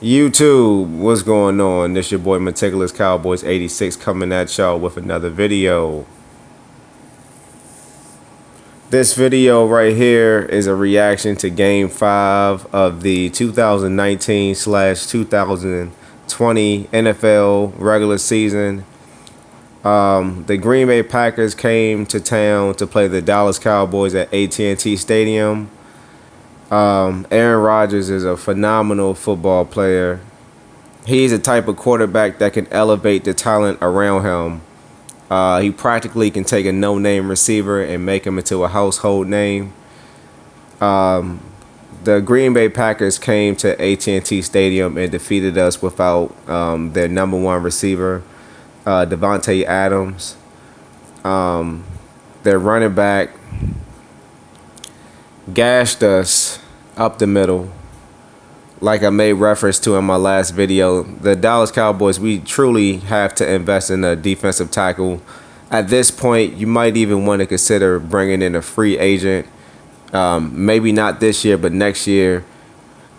YouTube, what's going on? This your boy Meticulous Cowboys 86 coming at y'all with another video. This video right here is a reaction to Game 5 of the 2019/2020 NFL regular season. The Green Bay Packers came to town to play the Dallas Cowboys at AT&T Stadium. Aaron Rodgers is a phenomenal football player. He's the type of quarterback that can elevate the talent around him. He practically can take a no-name receiver and make him into a household name. The Green Bay Packers came to AT&T Stadium and defeated us without their number one receiver, Devontae Adams. Their running back gashed us up the middle. Like I made reference to in my last video, the Dallas Cowboys, we truly have to invest in a defensive tackle. At this point, you might even want to consider bringing in a free agent. Maybe not this year, but next year.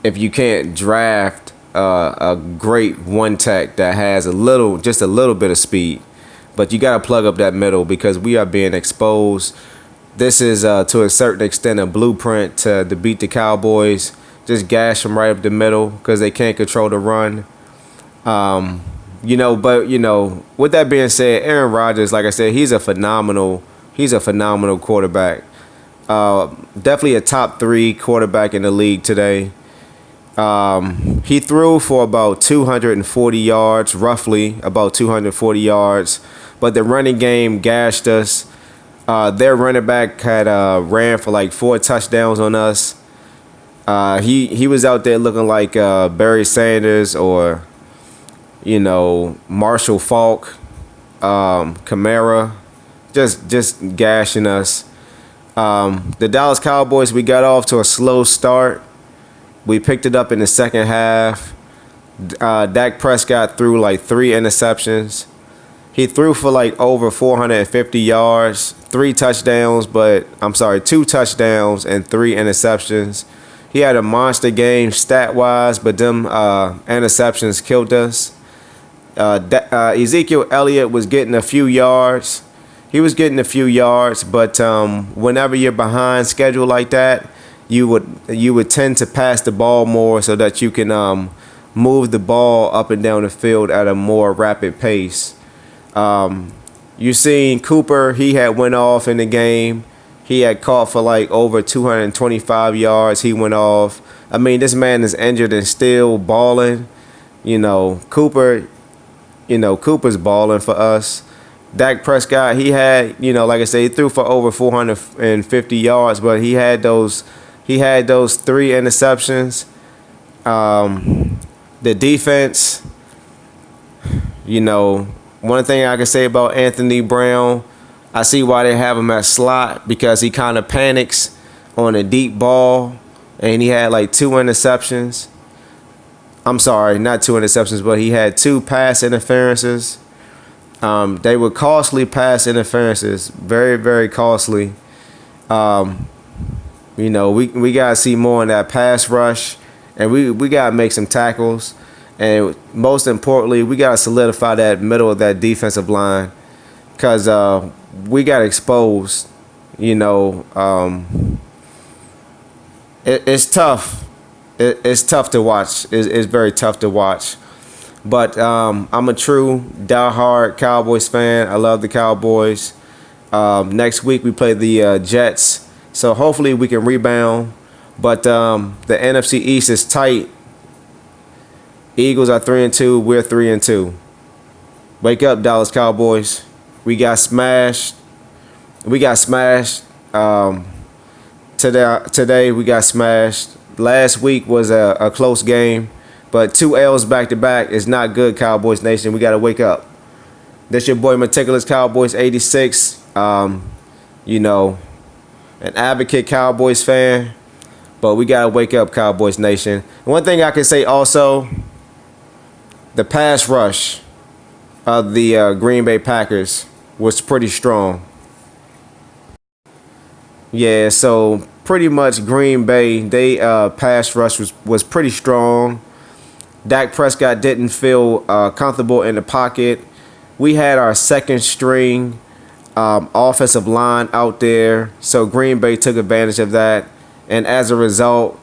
If you can't draft a great one tech that has just a little bit of speed, but you got to plug up that middle because we are being exposed. This is, to a certain extent, a blueprint to beat the Cowboys. Just gash them right up the middle because they can't control the run. With that being said, Aaron Rodgers, like I said, he's a phenomenal quarterback. Definitely a top 3 quarterback in the league today. He threw for about 240 yards, roughly about 240 yards, but the running game gashed us. Their running back had ran for like 4 touchdowns on us. He was out there looking like Barry Sanders or Marshall Faulk, Kamara, just gashing us. The Dallas Cowboys, we got off to a slow start. We picked it up in the second half. Dak Prescott threw like 3 interceptions. He threw for like over 450 yards, 2 touchdowns and 3 interceptions. He had a monster game stat-wise, but them interceptions killed us. Ezekiel Elliott was getting a few yards. He was getting a few yards, but whenever you're behind schedule like that, you would tend to pass the ball more so that you can move the ball up and down the field at a more rapid pace. You seen Cooper, he had went off in the game. He had caught for like over 225 yards. He went off. I mean, this man is injured and still balling. Cooper's balling for us. Dak Prescott, he had, like I said, he threw for over 450 yards, but he had those 3 interceptions. The defense, one thing I can say about Anthony Brown, I see why they have him at slot because he kind of panics on a deep ball, and he had like 2 interceptions. I'm sorry, not 2 interceptions, but he had 2 pass interferences. They were costly pass interferences, very, very costly. We gotta see more in that pass rush, and we gotta make some tackles. And most importantly, we got to solidify that middle of that defensive line because we got exposed. It's tough. It's tough to watch. It's very tough to watch. But I'm a true diehard Cowboys fan. I love the Cowboys. Next week we play the Jets. So hopefully we can rebound. But the NFC East is tight. Eagles are 3-2. We're 3-2. Wake up, Dallas Cowboys. We got smashed. Today we got smashed. Last week was a close game, but 2 L's back to back is not good, Cowboys Nation. We got to wake up. This your boy Meticulous Cowboys 86. An advocate Cowboys fan, but we got to wake up, Cowboys Nation. One thing I can say also, the pass rush of the Green Bay Packers was pretty strong. Yeah, so pretty much Green Bay, they pass rush was pretty strong. Dak Prescott didn't feel comfortable in the pocket. We had our second string offensive line out there, so Green Bay took advantage of that. And as a result,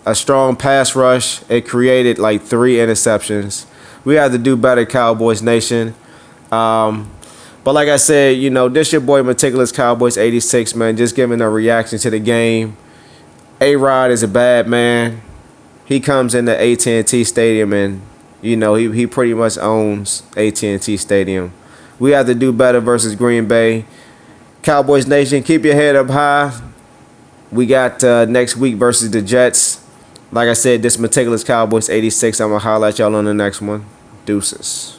a strong pass rush, it created like 3 interceptions. We have to do better, Cowboys Nation. But like I said, this your boy Meticulous Cowboys 86, man, just giving a reaction to the game. A-Rod is a bad man. He comes into AT&T Stadium and, he pretty much owns AT&T Stadium. We have to do better versus Green Bay. Cowboys Nation, keep your head up high. We got next week versus the Jets. Like I said, this Meticulous Cowboys 86. I'm going to holler at y'all on the next one. Deuces.